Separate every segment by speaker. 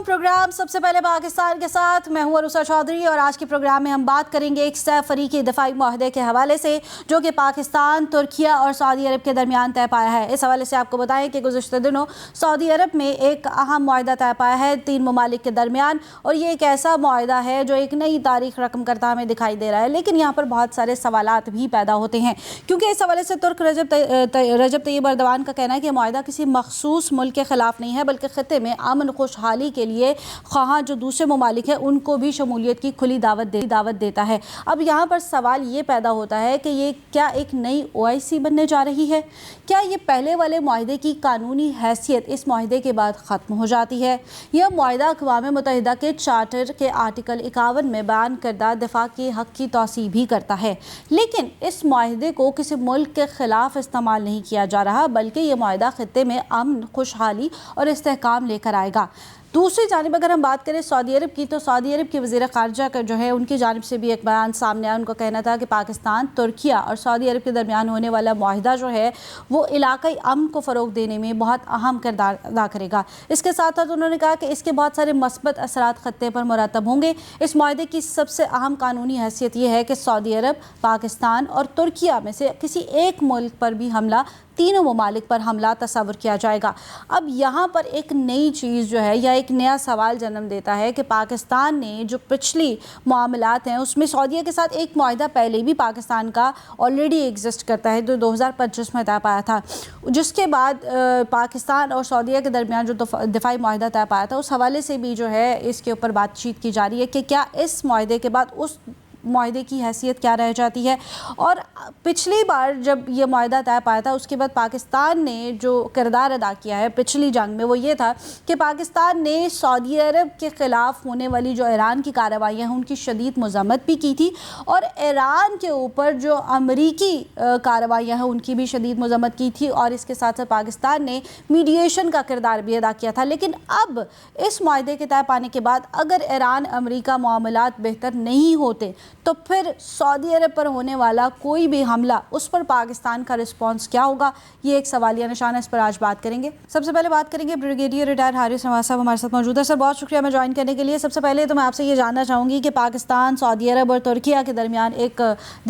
Speaker 1: Home programme سب سے پہلے پاکستان کے ساتھ میں ہوں عروسہ چودھری، اور آج کے پروگرام میں ہم بات کریں گے ایک سہ فریقی دفاعی معاہدے کے حوالے سے جو کہ پاکستان، ترکیہ اور سعودی عرب کے درمیان طے پایا ہے۔ اس حوالے سے آپ کو بتائیں کہ گزشتہ دنوں سعودی عرب میں ایک اہم معاہدہ طے پایا ہے تین ممالک کے درمیان، اور یہ ایک ایسا معاہدہ ہے جو ایک نئی تاریخ رقم کرتا ہمیں دکھائی دے رہا ہے۔ لیکن یہاں پر بہت سارے سوالات بھی پیدا ہوتے ہیں، کیونکہ اس حوالے سے ترک رجب طیب ایردوان کا کہنا ہے کہ معاہدہ کسی مخصوص ملک کے خلاف نہیں ہے، بلکہ خطے میں امن خوشحالی کے لیے خواہاں جو دوسرے ممالک ہیں ان کو بھی شمولیت کی کھلی دعوت دیتا ہے۔ اب یہاں پر سوال یہ پیدا ہوتا ہے کہ یہ کیا ایک نئی OIC بننے جا رہی ہے؟ کیا یہ پہلے والے معاہدے کی قانونی حیثیت اس معاہدے کے بعد ختم ہو جاتی ہے؟ یہ معاہدہ اقوام متحدہ کے چارٹر کے آرٹیکل 51 میں بیان کردہ دفاع کے حق کی توسیع بھی کرتا ہے، لیکن اس معاہدے کو کسی ملک کے خلاف استعمال نہیں کیا جا رہا، بلکہ یہ معاہدہ خطے میں امن، خوشحالی اور استحکام لے کر آئے گا۔ دوسری جانب اگر ہم بات کریں سعودی عرب کی، تو سعودی عرب کے وزیر خارجہ کا جو ہے ان کی جانب سے بھی ایک بیان سامنے آیا۔ ان کا کہنا تھا کہ پاکستان، ترکیہ اور سعودی عرب کے درمیان ہونے والا معاہدہ جو ہے وہ علاقائی امن کو فروغ دینے میں بہت اہم کردار ادا کرے گا۔ اس کے ساتھ ساتھ انہوں نے کہا کہ اس کے بہت سارے مثبت اثرات خطے پر مرتب ہوں گے۔ اس معاہدے کی سب سے اہم قانونی حیثیت یہ ہے کہ سعودی عرب، پاکستان اور ترکیہ میں سے کسی ایک ملک پر بھی حملہ، تینوں ممالک پر حملہ تصور کیا جائے گا۔ اب یہاں پر ایک نئی چیز جو ہے یا ایک نیا سوال جنم دیتا ہے کہ پاکستان نے جو پچھلی معاملات ہیں اس میں سعودیہ کے ساتھ ایک معاہدہ پہلے بھی پاکستان کا آلریڈی ایگزسٹ کرتا ہے جو 2025 میں طے پایا تھا، جس کے بعد پاکستان اور سعودیہ کے درمیان جو دفاعی معاہدہ طے پایا تھا اس حوالے سے بھی جو ہے اس کے اوپر بات چیت کی جا رہی ہے کہ کیا اس معاہدے کے بعد اس معاہدے کی حیثیت کیا رہ جاتی ہے۔ اور پچھلی بار جب یہ معاہدہ طے پایا تھا اس کے بعد پاکستان نے جو کردار ادا کیا ہے پچھلی جنگ میں وہ یہ تھا کہ پاکستان نے سعودی عرب کے خلاف ہونے والی جو ایران کی کارروائیاں ہیں ان کی شدید مذمت بھی کی تھی، اور ایران کے اوپر جو امریکی کارروائیاں ہیں ان کی بھی شدید مذمت کی تھی، اور اس کے ساتھ ساتھ پاکستان نے میڈیشن کا کردار بھی ادا کیا تھا۔ لیکن اب اس معاہدے کے طے پانے کے بعد اگر ایران امریکہ معاملات بہتر نہیں ہوتے تو پھر سعودی عرب پر ہونے والا کوئی بھی حملہ اس پر پاکستان کا رسپانس کیا ہوگا، یہ ایک سوالیہ نشان ہے۔ اس پر آج بات کریں گے۔ سب سے پہلے بات کریں گے بریگیڈیئر ریٹائر حارث نواز صاحب ہمارے ساتھ موجود ہے۔ سر بہت شکریہ ہمیں جوائن کرنے کے لیے۔ سب سے پہلے تو میں آپ سے یہ جاننا چاہوں گی کہ پاکستان، سعودی عرب اور ترکیہ کے درمیان ایک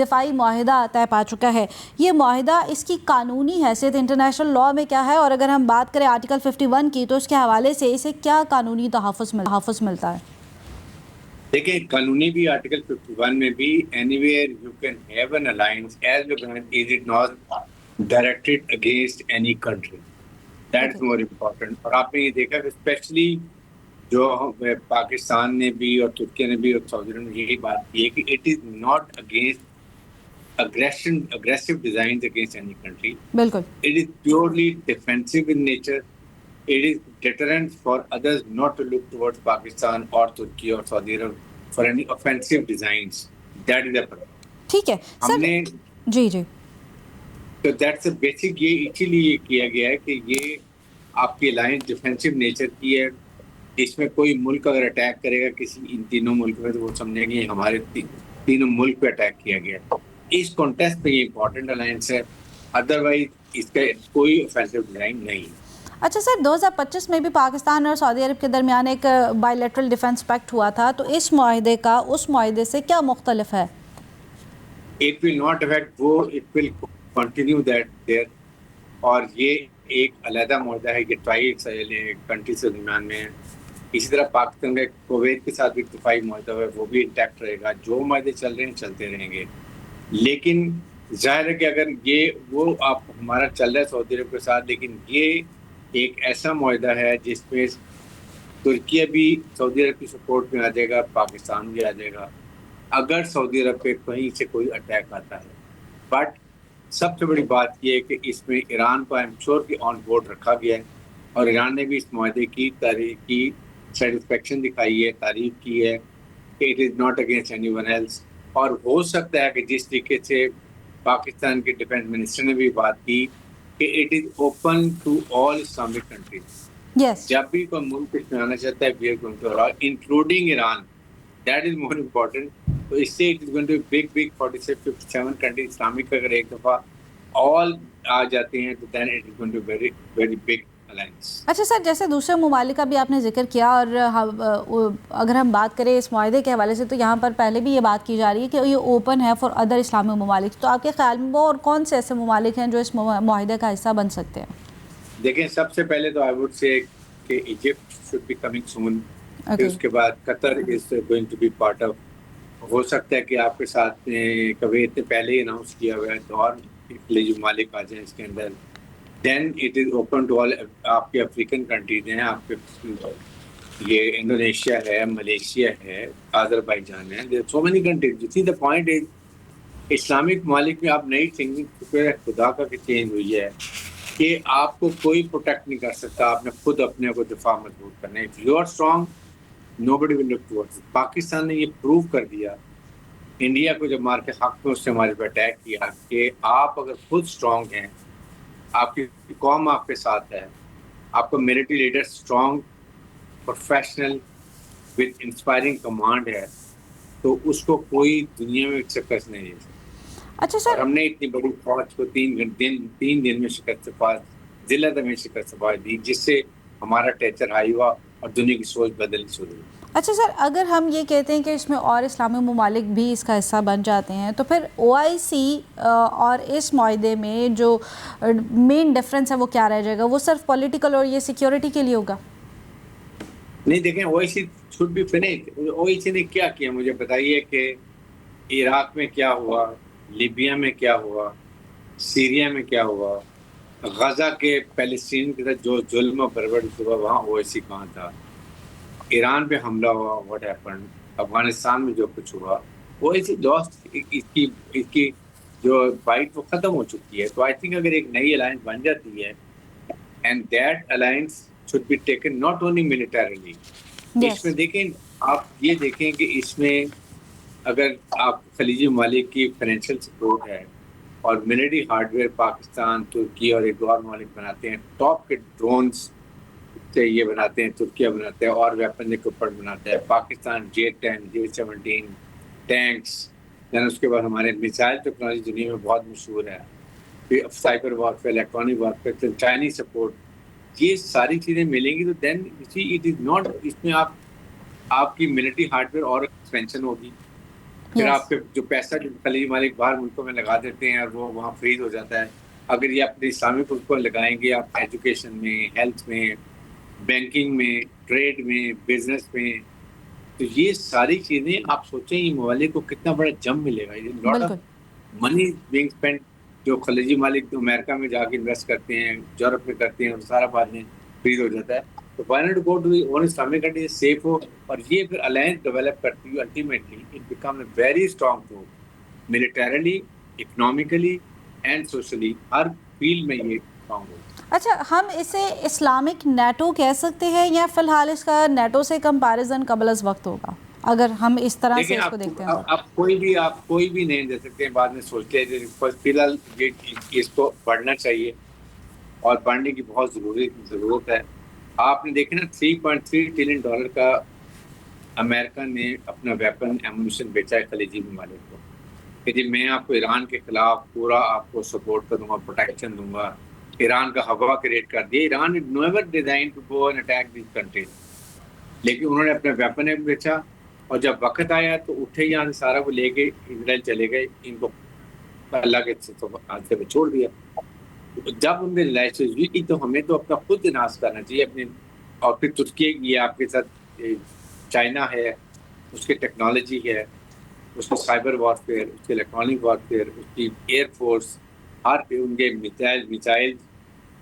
Speaker 1: دفاعی معاہدہ طے پا چکا ہے، یہ معاہدہ اس کی قانونی حیثیت انٹرنیشنل لاء میں کیا ہے، اور اگر ہم بات کریں آرٹیکل 51 کی تو اس کے حوالے سے اسے کیا قانونی تحفظ ملتا ہے؟
Speaker 2: دیکھیں قانونی بھی آرٹیکل 51 میں بھی anywhere you can have an alliance as long as it is not directed against any country. That's more important. اور آپ نے یہ دیکھا کہ اسپیشلی جو پاکستان نے بھی اور ترکیہ نے بھی اور سعودی عرب نے یہی بات کی ہے کہ it is not against aggressive designs against any country.
Speaker 1: بالکل
Speaker 2: It is purely defensive in nature. It is deterrent for others not to look towards Pakistan or Turkey or Saudi Arab for any offensive designs. That is the purpose.
Speaker 1: ٹھیک ہے سر، جی
Speaker 2: تو that's the basic، یہ اسی لیے کیا گیا ہے کہ یہ آپ کی الائنس ڈیفینسو نیچر کی ہے۔ اس میں کوئی ملک اگر اٹیک کرے گا کسی ان تینوں ملک میں تو وہ سمجھیں گے ہمارے تینوں ملک پہ اٹیک کیا گیا۔ اس کانٹیکسٹ پہ یہ امپورٹنٹ الائنس ہے، ادروائز اس کا کوئی offensive ڈیزائن نہیں ہے۔
Speaker 1: اچھا سر، 2025 میں بھی پاکستان اور سعودی عرب کے درمیان ایک بائی لیٹرل ڈیفنس پیکٹ ہوا تھا، تو اس معاہدے کا اس معاہدے سے کیا مختلف ہے؟
Speaker 2: It will not affect وہ it will continue that there، اور یہ ایک علیحدہ معاہدہ ہے کہ ٹرائی کنٹریز کے درمیان میں ہے۔ اسی طرح پاکستان کا کویت کے ساتھ بھی دفاعی معاہدہ ہے، وہ بھی انٹیکٹ رہے گا۔ جو معاہدے چل رہے ہیں چلتے رہیں گے، لیکن ظاہر ہے کہ اگر یہ وہ آپ ہمارا چل رہا ہے سعودی عرب کے ساتھ، لیکن یہ ایک ایسا معاہدہ ہے جس میں ترکیہ بھی سعودی عرب کی سپورٹ میں آ جائے گا، پاکستان بھی آ جائے گا اگر سعودی عرب پہ کہیں سے کوئی اٹیک آتا ہے۔ بٹ سب سے بڑی بات یہ ہے کہ اس میں ایران کو ایم شور کہ آن بورڈ رکھا گیا ہے، اور ایران نے بھی اس معاہدے کی سیٹسفیکشن دکھائی ہے، تعریف کی ہے کہ it is not against anyone else. اور ہو سکتا ہے کہ جس طریقے سے پاکستان کے ڈیفینس منسٹر نے بھی بات کی کہ it is open to all Islamic countries, جب بھی کوئی ملک اس میں آنا چاہتا ہے we are going to allow including Iran, that is more important. تو اس سے it is going to big 47 countries Islamic, اگر ایک دفعہ آل آ جاتے ہیں تو then it is going to very big alliance.
Speaker 1: اچھا سر، جیسے دوسرے ممالک کا بھی آپ نے ذکر کیا، اور اگر ہم بات کریں اس معاہدے کے حوالے سے تو یہاں پر پہلے بھی یہ بات کی جا رہی ہے کہ یہ اوپن ہے فار ادر اسلامی ممالک، تو آپ کے خیال میں وہ اور کون سے ایسے ممالک ہیں جو اس معاہدے کا حصہ بن سکتے ہیں؟
Speaker 2: دیکھیں سب سے پہلے تو I would say کہ Egypt should be coming soon. پھر اس کے بعد قطر is going to be part of. ہو سکتا ہے کہ آپ کے ساتھ کویت نے پہلے ہی اناؤنس کیا ہوا ہے تو اور خلیجی ممالک آ جائیں اس کے اندر. Then it is open to all. آپ کے افریقن کنٹریز ہیں، آپ کے یہ انڈونیشیا ہے، ملیشیا ہے، آذربائیجان ہے. There so many countries. You see the point is Islamic ممالک میں آپ نئی تھنکنگ خدا کا کہ چینج ہوئی ہے کہ آپ کو کوئی پروٹیکٹ نہیں کر سکتا. آپ نے خود اپنے کو دفاع مضبوط کرنا ہے. If you are strong nobody will look towards it. Pakistan نے یہ پروو کر دیا انڈیا کو جب مار کے حق میں اس نے ہمارے پہ اٹیک کیا کہ آپ اگر خود اسٹرانگ ہیں، آپ کی قوم آپ کے ساتھ ہے، آپ کو military leader strong professional with inspiring command ہے، تو اس کو کوئی دنیا میں شکست نہیں دے سکتا.
Speaker 1: اچھا سر،
Speaker 2: اور ہم نے اتنی بڑی فوج کو تین دن میں شکست ضلع میں شکست دی، جس سے ہمارا ٹیچر ہائی ہوا اور دنیا کی سوچ بدلنی شروع ہوئی.
Speaker 1: اچھا سر، اگر ہم یہ کہتے ہیں کہ اس میں اور اسلامی ممالک بھی اس کا حصہ بن جاتے ہیں تو پھر OIC اور اس معاہدے میں جو مین ڈفرینس ہے وہ کیا رہ جائے گا؟ وہ صرف پولیٹیکل اور یہ سیکیورٹی کے لیے ہوگا؟
Speaker 2: نہیں دیکھیں OIC should be finished. OIC نے کیا کیا مجھے بتائیے کہ عراق میں کیا ہوا، لیبیا میں کیا ہوا، سیریا میں کیا ہوا، غزہ کے فلسطین کے ساتھ جو ظلم و بربری ہوا وہاں OIC کہاں تھا، ایران پہ حملہ ہوا واٹ ہیپن، افغانستان میں جو کچھ ہوا OIC لاسٹ. اس کی جو فائٹ وہ ختم ہو چکی ہے. تو آئی تھنک اگر ایک نئی الائنس بن جاتی ہے and that alliance should be taken not only militarily. اس میں دیکھیں آپ یہ دیکھیں کہ اس میں اگر آپ خلیجی ممالک کی فائنینشیل سپورٹ ہے اور ملٹری ہارڈ ویئر پاکستان، ترکی اور ایک اور ممالک بناتے ہیں، ٹاپ کے ڈرونز سے یہ بناتے ہیں، ترکیہ بناتے ہیں اور ویپن اکوپمنٹ بناتا ہے، پاکستان J-10 J-17 ٹینکس، دین اس کے بعد ہمارے میزائل ٹیکنالوجی دنیا میں بہت مشہور ہے، پھر cyber warfare, electronic warfare, Chinese support, یہ ساری چیزیں ملیں گی تو دین اٹ از ناٹ. اس میں آپ کی ملٹری ہارڈ ویئر اور ایکسپینشن ہوگی. پھر آپ کے جو پیسہ جو خلیجی ممالک باہر ملکوں میں لگا دیتے ہیں اور وہ وہاں فریز ہو جاتا ہے، اگر یہ اپنے اسلامک ملک کو لگائیں گے آپ ایجوکیشن میں، ہیلتھ میں، بینکنگ میں، ٹریڈ میں، بزنس میں، تو یہ ساری چیزیں آپ سوچیں یہ ممالک کو کتنا بڑا جم ملے گا. Lot of money being spend جو خلیجی ممالک امریکہ میں جا کے انویسٹ کرتے ہیں، یورپ میں کرتے ہیں، اور سارا بعد میں فریز ہو جاتا ہے. تو why not go to the own Islamic country safe ہو، اور یہ پھر الائنس ڈیولپ کرتی ہوئی ultimately it become a very strong force militarily, economically and socially, ہر فیلڈ میں یہ اسٹرانگ ہو. اچھا،
Speaker 1: ہم اسے اسلامک نیٹو کہہ سکتے ہیں یا فی الحال اس کا نیٹو سے کمپیریزن قبل از وقت ہوگا اگر ہم اس طرح سے اس کو دیکھتے ہیں؟
Speaker 2: آپ کوئی بھی نہیں دے سکتے ہیں، بعد میں سوچتے ہیں. فی الحال اس کو پڑھنا چاہیے اور پڑھنے کی بہت ضرورت ہے. آپ نے دیکھا نا $3.3 ٹریلین کا امریکہ نے اپنا ویپن ایمونیشن بیچا ہے خلیجی ممالک کو کہ جی میں آپ کو ایران کے خلاف پورا آپ کو سپورٹ کروں گا، پروٹیکشن دوں گا. ایران کا ہوا کریٹ کر دیا. Iran is never designed to go and attack these countries, لیکن انہوں نے اپنا ویپن بیچا اور جب وقت آیا تو اٹھے یہاں سے سارا کو لے کے اسرائیل چلے گئے، ان کو اللہ کے حادثے پہ چھوڑ دیا. جب ان میں لائسنس ہوئی کی تو ہمیں تو اپنا خود اناس کرنا چاہیے اپنے. اور پھر ترکی یہ آپ کے ساتھ چائنا ہے، اس کی ٹیکنالوجی ہے، اس کی سائبر وارفیئر، اس کی الیکٹرانک وارفیئر، اس کی ایئر فورس، ہر پہ ان کے میزائل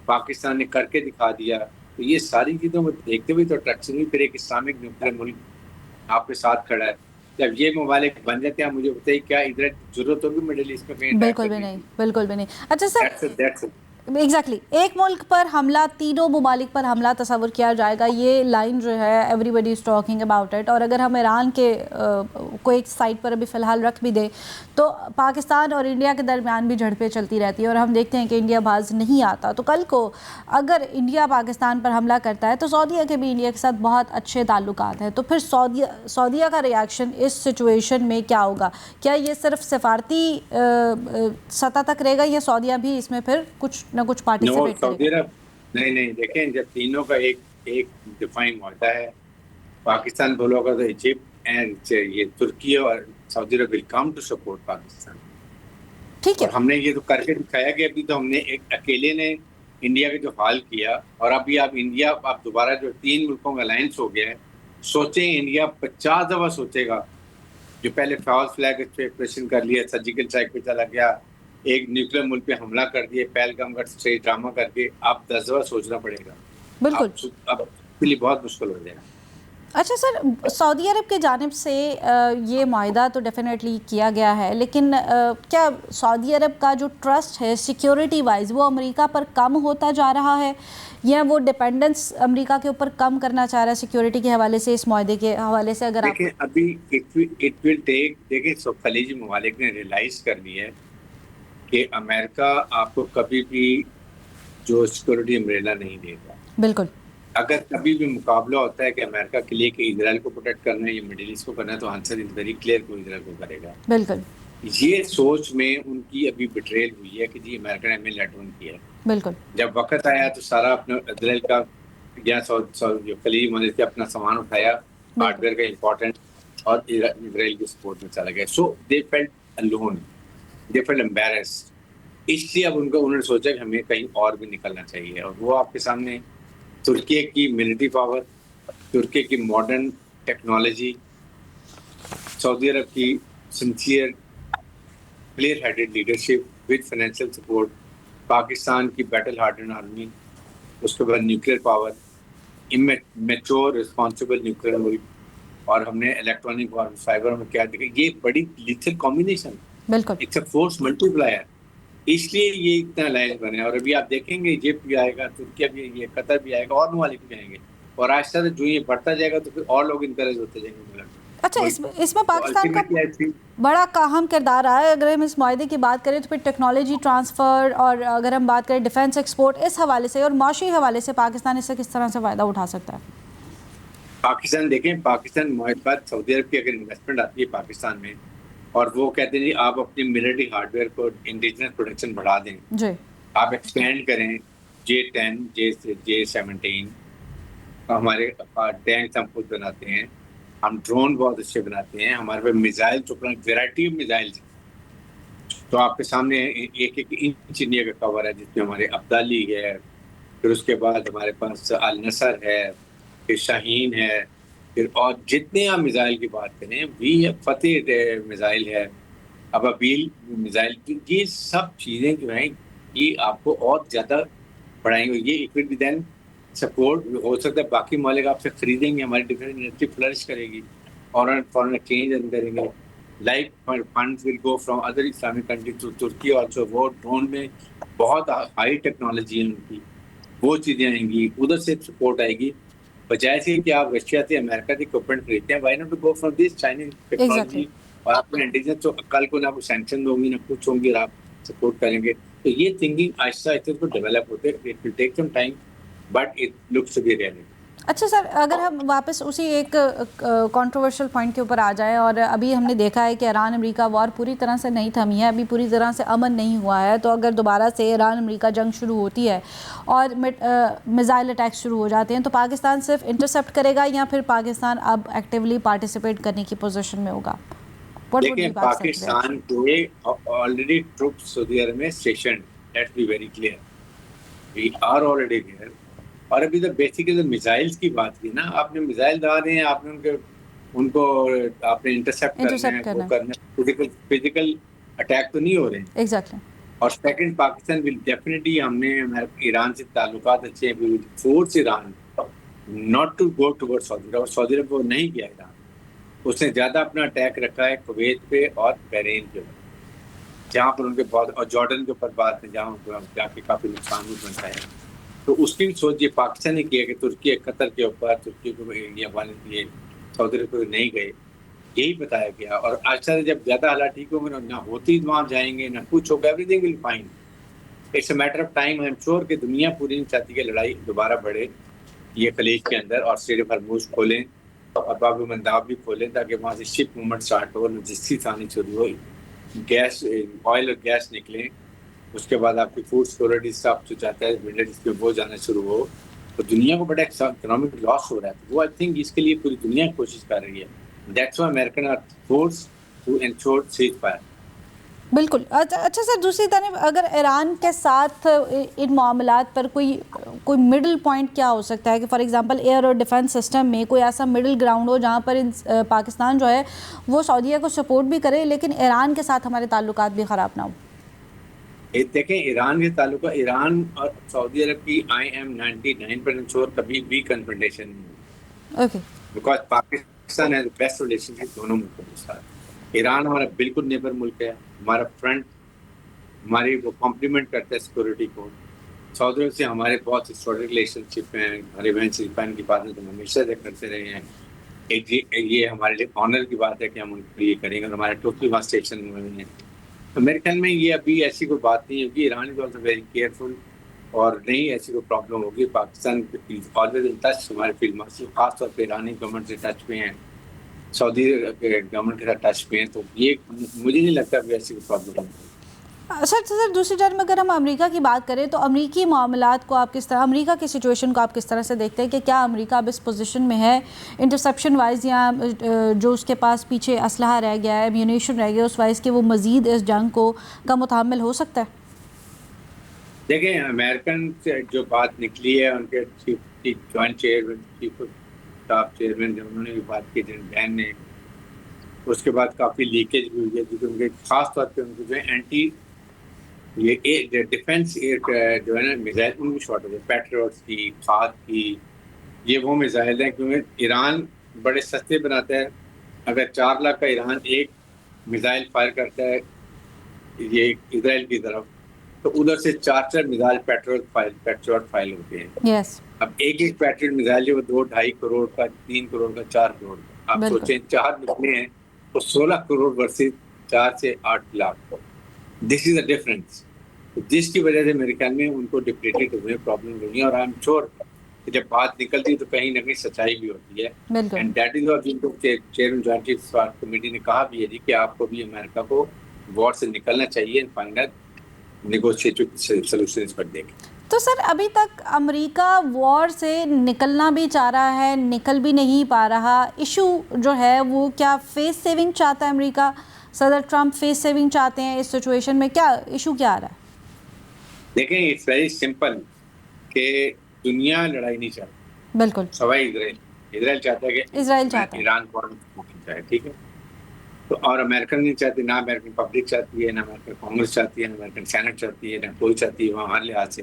Speaker 2: پاکستان نے کر کے دکھا دیا. تو یہ ساری چیزوں کو دیکھتے ہوئے تو اٹریکشن ہوئی. پھر ایک اسلامک نیوکلیر ملک آپ کے ساتھ کھڑا ہے. جب یہ ممالک بن جاتے ہیں مجھے بتائیے کیا ادھر ضرورت ہوگی مڈل ایسٹ میں؟
Speaker 1: بالکل بھی نہیں، بالکل بھی نہیں. اچھا سر، ایگزیکٹلی ایک ملک پر حملہ، تینوں ممالک پر حملہ تصور کیا جائے گا، یہ لائن جو ہے everybody is talking about it. اور اگر ہم ایران کے کو ایک سائڈ پر ابھی فی الحال رکھ بھی دیں تو پاکستان اور انڈیا کے درمیان بھی جھڑپیں چلتی رہتی ہیں اور ہم دیکھتے ہیں کہ انڈیا باز نہیں آتا. تو کل کو اگر انڈیا پاکستان پر حملہ کرتا ہے تو سعودیہ کے بھی انڈیا کے ساتھ بہت اچھے تعلقات ہیں. تو پھر سعودیہ کا ریاکشن اس سچویشن میں کیا ہوگا؟ کیا یہ صرف سفارتی سطح تک رہے گا یا سعودیہ بھی اس میں پھر کچھ نہ کچھ پارٹیسپیٹ کرے گا؟
Speaker 2: نہیں دیکھیں، جب تینوں کا ایک ڈیفائن معاہدہ ہے، پاکستان بولو گا تو ایجپٹ اینڈ یہ ترکی اور سعودی عرب ول کم ٹو سپورٹ پاکستان.
Speaker 1: ٹھیک ہے.
Speaker 2: اور ہم نے یہ تو کر کے دکھایا کہ ابھی تو ہم نے ایک اکیلے نے انڈیا کا جو حال کیا، اور ابھی آپ انڈیا آپ دوبارہ جو 3 ملکوں کا الائنس ہو گیا ہے، سوچیں انڈیا 50 دفعہ سوچے گا. جو پہلے فالس فلیگ آپریشن کر لیا، سرجیکل اسٹرائک پہ چلا گیا، ایک نیوکلیر ملک پہ حملہ کر دیا پہلگام کا اسٹریٹ ڈرامہ کر کے، آپ 10 دفعہ سوچنا پڑے گا.
Speaker 1: بالکل.
Speaker 2: اب کے لیے بہت مشکل ہو جائے گا.
Speaker 1: اچھا سر، سعودی عرب کی جانب سے یہ معاہدہ تو ڈیفینیٹلی کیا گیا ہے، لیکن کیا سعودی عرب کا جو ٹرسٹ ہے سیکیورٹی وائز وہ امریکہ پر کم ہوتا جا رہا ہے، یا وہ ڈیپینڈنس امریکہ کے اوپر کم کرنا چاہ رہا ہے سیکیورٹی کے حوالے سے، اس معاہدے کے حوالے سے؟ اگر آپ
Speaker 2: دیکھیں ابھی اٹ ول ٹیک، دیکھیں سب خلیجی ممالک نے ریئلائز کر لیا ہے کہ امریکہ آپ کو کبھی بھی جو سیکورٹی امبریلا نہیں دے گا.
Speaker 1: بالکل.
Speaker 2: اگر کبھی بھی مقابلہ ہوتا ہے کہ امریکہ کے لیے کہ اسرائیل کو پروٹیکٹ کرنا ہے یا مڈل ایسٹ کو کرنا ہے، تو آنسر از ویری کلیئر کہ اسرائیل کو کرے گا.
Speaker 1: بالکل.
Speaker 2: یہ سوچ میں ان کی ابھی بٹریل ہوئی ہے کہ جی امریکہ نے ہمیں لیٹ ڈاؤن کیا ہے.
Speaker 1: بالکل.
Speaker 2: جب وقت آیا تو سارا اپنا اسرائیل کا یا خلیجی ممالک سے اپنا سامان اٹھایا، ہارڈ ویئر کا امپورٹنٹ، اور اسرائیل کی سپورٹ میں چلا گیا. So they felt alone, they felt embarrassed. اس لیے اب انہوں نے سوچا کہ ہمیں کہیں اور بھی نکلنا چاہیے. اور وہ آپ کے سامنے ترکی کی ملٹری پاور، ترکی کی ماڈرن ٹیکنالوجی، سعودی عرب کی sincere clear headed leadership with financial support, Pakistan کی بیٹل ہارڈن آرمی، اس کے بعد nuclear power, mature responsible nuclear ملک، اور ہم نے الیکٹرانک اور سائبر میں کیا دیکھا، یہ بڑی لیتھل کمبینیشن.
Speaker 1: بالکل.
Speaker 2: It's a force multiplier. اس لیے یہ اتنا الائنس بنے. اور ابھی آپ دیکھیں گے ایجپٹ بھی آئے گا، ترکیہ بھی آئے گا، قطر بھی آئے گا، اور ممالک بھی آئیں گے. اور آہستہ سے جو یہ بڑھتا جائے گا تو پھر اور لوگ انکریج ہوتے جائیں گے.
Speaker 1: اچھا، اس میں پاکستان کا بڑا اہم کردار رہا ہے. اگر ہم اس معاہدے کی بات کریں تو پھر ٹیکنالوجی ٹرانسفر، اور اگر ہم بات کریں ڈیفینس ایکسپورٹ، اس حوالے سے اور معاشی حوالے سے پاکستان اس سے کس طرح سے فائدہ اٹھا سکتا ہے؟
Speaker 2: پاکستان دیکھیں، پاکستان معاہدے بعد سعودی عرب کی اگر انویسٹمنٹ آتی ہے پاکستان میں، اور وہ کہتے ہیں جی آپ اپنی ملٹری ہارڈ ویئر کو انڈیجنس پروڈکشن بڑھا دیں،
Speaker 1: جی
Speaker 2: آپ ایکسپینڈ کریں، J-10 J-17، ہمارے ٹینکس ہم خود بناتے ہیں، ہم ڈرون بہت اچھے بناتے ہیں، ہمارے پاس میزائل تو ویرائٹی آف میزائل. تو آپ کے سامنے ایک انچ انڈیا کا کور ہے، جس میں ہمارے ابدالی ہے، پھر اس کے بعد ہمارے پاس النصر ہے، پھر شاہین ہے، پھر اور جتنے آپ میزائل کی بات کریں، فتح میزائل ہے، ابابیل میزائل، یہ سب چیزیں جو ہیں یہ آپ کو اور زیادہ بڑھائیں گے. یہ اکوڈ دین سپورٹ ہو سکتا ہے باقی ممالک آپ سے خریدیں گے، ہماری ڈیفینس انڈسٹری فلرش کرے گی، اور فارن ایکسچینج ارن کریں گے. Like funds will go from other Islamic country to Turkey also. وہ ڈرون میں بہت ہائی ٹیکنالوجی ہے ان کی، وہ چیزیں آئیں گی، ادھر سے سپورٹ آئے گی. بجائے سے کہ آپ رشیا سے امریکہ کی اکوپمنٹ خریدتے ہیں، why not to go from this Chinese technology. اور آپ نے انڈیجنس تو کل کو نہ کوئی سینکشن ہوں گی نہ کچھ ہوں گی، اور آپ سپورٹ کریں گے. تو یہ تھنکنگ آہستہ آہستہ کو ڈیولپ ہوتے ہیں. It will take some time but it looks to be reality.
Speaker 1: اچھا سر، اگر ہم واپس اسی ایک کنٹروورشل پوائنٹ کے اوپر آ جائیں، اور ابھی ہم نے دیکھا ہے کہ ایران امریکہ وار پوری طرح سے نہیں تھمی ہے، ابھی پوری طرح سے امن نہیں ہوا ہے، تو اگر دوبارہ سے ایران امریکہ جنگ شروع ہوتی ہے اور میزائل اٹیکس شروع ہو جاتے ہیں، تو پاکستان صرف انٹرسیپٹ کرے گا یا پھر پاکستان اب ایکٹیولی پارٹیسپیٹ کرنے کی پوزیشن میں ہوگا؟
Speaker 2: دیکھیں پاکستان کے آلریڈی ٹروپس سعودی عرب میں stationed, let's be very clear, we are already there. اور ابھی تو بیسیکلی میزائلس کی بات کی نا، آپ نے میزائل ڈالے ہیں، آپ نے ان کو آپ نے انٹرسیپٹ کرنا ہے، وہ کرنا ہے، فزیکل اٹیک تو نہیں ہو رہے ہیں.
Speaker 1: ایگزیکٹلی. اور
Speaker 2: سیکنڈ، پاکستان ول ڈیفینیٹلی، ہم نے ایران سے تعلقات اچھے ہیں، force Iran not to go toward Saudi Arab. سعودی عرب کو نہیں کیا ایران، اس نے زیادہ اپنا اٹیک رکھا ہے کویت پہ اور بحرین کے اوپر، جہاں پر ان کے بہت، اور جارڈن کے اوپر بات ہے جہاں جا کے کافی نقصان بھی بنتا ہے. تو اس کی بھی سوچ یہ پاکستان نے کیا کہ ترکی قطر کے اوپر، ترکی کو یہ سعودی عرب کو نہیں گئے، یہی بتایا گیا. اور آج جب زیادہ حالات ٹھیک ہوں گے، نہ ہوتی وہاں جائیں گے، نہ کچھ ہوگا، everything will fine. It's a matter of time. I am sure کہ دنیا پوری نہیں چاہتی کہ لڑائی دوبارہ بڑھے یہ خلیج کے اندر، اور اسٹریٹ آف ہرموز کھولیں اور باب المنداب بھی کھولیں، تاکہ وہاں سے شپ موومنٹ اسٹارٹ ہو، لوجسٹکس آنی شروع ہو، گیس، آئل اور گیس نکلیں. اس کے بعد آپ کی فوڈ سیکورٹی اسٹاف جو چاہتا ہے مڈل ایسٹ میں وہ جانا شروع ہو, تو دنیا کو بڑا اکنامک لاس ہو رہا ہے. وہ آئی تھنک اس کے لیے پوری دنیا کوشش کر رہی ہے. That's why American are force to ensure ceasefire.
Speaker 1: بالکل. اچھا سر, دوسری طرف اگر ایران کے ساتھ ان معاملات پر کوئی مڈل پوائنٹ کیا ہو سکتا ہے کہ فار ایگزامپل ایئر اور ڈیفنس سسٹم میں کوئی ایسا مڈل گراؤنڈ ہو جہاں پر پاکستان جو ہے وہ سعودیہ کو سپورٹ بھی کرے لیکن ایران کے ساتھ ہمارے تعلقات بھی خراب نہ ہوں.
Speaker 2: دیکھیں ایران کے تعلقات, ایران اور سعودی عرب کی آئی ایم 99% شور کبھی بھی کنفرنٹیشن نہیں ہوئی.
Speaker 1: Okay.
Speaker 2: Because Pakistan has best relationship دونوں ملکوں کے ساتھ. ایران ہمارا بالکل نیبر ملک ہے, ہمارا فرنٹ, ہماری وہ کمپلیمنٹ کرتا ہے سیکورٹی کو. سعودی عرب سے ہمارے بہت ہسٹورک ریلیشن شپ ہیں, ہمارے بہن شریفین کی باتیں تو ہمیشہ سے کرتے رہے ہیں. یہ ہمارے لیے آنر کی بات ہے کہ ہم ان کو یہ کریں گے, اور ہمارے ٹوٹلی وہاں اسٹیشن ہوئے ہیں. تو میرے خیال میں یہ ابھی ایسی کوئی بات نہیں ہوگی. Iran is also very careful, اور نہیں ایسی کوئی پرابلم ہوگی. پاکستان آلویز ان ٹچ, ہمارے فیلڈ مارشل خاص طور پہ ایرانی گورنمنٹ سے ٹچ پہ ہیں, سعودی گورنمنٹ کے ساتھ ٹچ پہ ہیں. تو یہ مجھے نہیں لگتا کہ ایسی کوئی پرابلم ہوگی.
Speaker 1: سر دوسری جانب اگر ہم امریکہ کی بات کریں تو امریکی معاملات کو آپ کس طرح, امریکہ کی سچویشن کو آپ کس طرح سے دیکھتے ہیں کہ کیا امریکہ اب اس پوزیشن میں ہے انٹرسیپشن وائز, یا جو اس کے پاس پیچھے اسلحہ رہ گیا ہے, ایمیونیشن رہ گیا اس وائز کہ وہ مزید اس جنگ کو کا متحمل ہو سکتا ہے؟
Speaker 2: دیکھیں امریکن سے جو بات نکلی ہے ان کے joint chairman, chief staff chairman جو انہوں نے بھی بات کی جن بین نے, اس کے بعد کافی لیکیج بھی ہوئی ہے کیونکہ ان کے خاص طور پہ ان کو جو ہے اینٹی یہ ڈیفینس ایئر جو ہے نا میزائل ان کی شارٹیج ہے, پیٹریوٹس کی, کھاد کی. یہ وہ میزائل ہیں کیونکہ ایران بڑے سستے بناتا ہے. اگر 4 لاکھ کا ایران ایک میزائل فائر کرتا ہے یہ اسرائیل کی طرف, تو ادھر سے 4 میزائل پیٹریوٹ فائل ہوتے ہیں.
Speaker 1: یس.
Speaker 2: اب ایک پیٹریوٹ میزائل جو 2-2.5 کروڑ کا, 3 کروڑ کا, 4 کروڑ کا. آپ سوچیں 4 نکلے ہیں تو 16 کروڑ ورسز 4 سے 8 لاکھ. دس از اے ڈفرنس, جس کی وجہ سے میرے خیال میں ان کو ڈپریٹیڈ ہوئے, پرابلم ہوئی ہیں. اور آئی ایم شیور کہ جب بات نکلتی ہے تو کہیں نہ کہیں سچائی بھی ہوتی ہے. اینڈ دیٹ از واٹ جن کو chairman joint chief staff committee نے کہا بھی ہے جی کہ آپ کو بھی امریکہ کو وار سے نکلنا چاہیے, اینڈ فائنل نیگوشیٹڈ سولوشنز پر دیکھیں.
Speaker 1: تو سر ابھی تک امریکہ وار سے نکلنا بھی چاہ رہا ہے, نکل بھی نہیں پا رہا. ایشو جو ہے وہ کیا فیس سیونگ چاہتا ہے امریکہ, صدر ٹرمپ فیس سیونگ چاہتے ہیں اس سچویشن میں, کیا ایشو کیا آ رہا ہے؟
Speaker 2: دیکھیں اٹس ویری سمپل کہ دنیا لڑائی نہیں چاہتی,
Speaker 1: بالکل
Speaker 2: سوائے اسرائیل چاہتا ہے کہ ایران کو چاہے, ٹھیک ہے. تو اور امریکن نہیں چاہتی, نہ امریکن پبلک چاہتی ہے, نہ امریکن کانگریس چاہتی ہے, نہ امریکن سینٹ چاہتی ہے, نہ کوئی چاہتی ہے وہاں ہر لحاظ سے.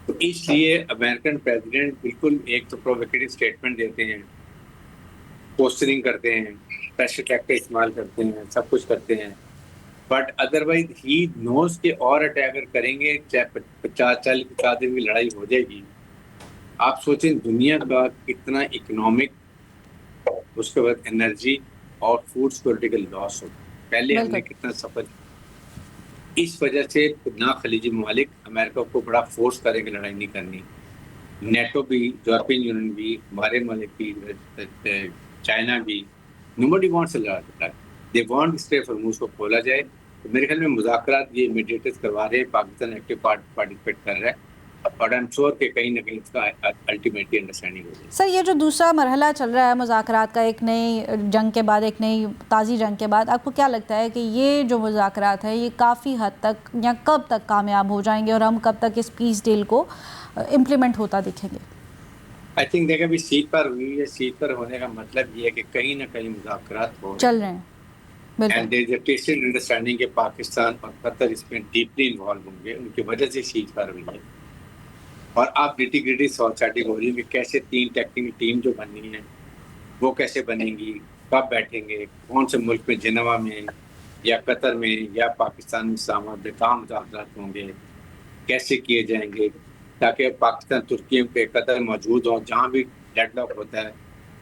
Speaker 2: تو اس لیے امریکن پریزیڈنٹ بالکل ایک تو پرووکیٹو اسٹیٹمنٹ دیتے ہیں, پوسٹرنگ کرتے ہیں, پریشر ٹیکٹک استعمال کرتے ہیں, سب کچھ کرتے ہیں, بٹ ادروائز ہی نوز کے اور اٹیک اگر کریں گے چاہے 50 دن کی لڑائی ہو جائے گی. آپ سوچیں دنیا کا کتنا اکنامک, اس کے بعد انرجی اور فوڈ سیکورٹی کا لاس ہوگا. پہلے ہم نے کتنا سفر, اس وجہ سے نہ خلیجی ممالک امریکہ کو بڑا فورس کریں کہ لڑائی نہیں کرنی. نیٹو بھی, یورپین یونین بھی, ہمارے ملک بھی, چائنا بھی, nobody wants a war. They want Strait of Hormuz کو کھولا جائے. تو میرے خیال میں مذاکرات یہ میڈیٹرز کروا رہے ہیں, پاکستان ایکٹیو پارٹیسپیٹ کر رہا ہے, اور آئی ایم شیور کہ کہیں نہ کہیں اس کا الٹیمیٹلی انڈرسٹینڈنگ ہوگی.
Speaker 1: سر یہ جو دوسرا مرحلہ چل رہا ہے مذاکرات کا, ایک نئی جنگ کے بعد, ایک نئی تازی جنگ کے بعد, آپ کو کیا لگتا ہے کہ یہ جو مذاکرات ہیں یہ کافی حد تک یا کب تک کامیاب ہو جائیں گے, اور ہم کب تک اس پیس ڈیل کو امپلیمنٹ ہوتا دکھیں گے؟
Speaker 2: آئی تھنک دیکھیں ابھی سیٹ پر ہوئی ہے, سیٹ پر ہونے کا مطلب یہ ہے کہ کہیں نہ کہیں مذاکرات ہو
Speaker 1: چل رہے ہیں.
Speaker 2: And there is a tested understanding کہ پاکستان اور قطر اس میں ڈیپلی انوالو ہوں گے, ان کی وجہ سے سیٹ پر ہوئی ہے. اور آپ نٹی گریٹی سیٹنگ ہو رہی ہے کہ کیسے 3 ٹیکنیکل ٹیم جو بننی ہے وہ کیسے بنیں گی, کب بیٹھیں گے, کون سے ملک میں, جنیوا میں یا قطر میں یا پاکستان میں اسلام آباد میں کہاں مذاکرات ہوں گے, کیسے کیے جائیں گے, تاکہ پاکستان ترکی پہ قطر موجود ہوں, جہاں بھی ڈیڈ لاک ہوتا ہے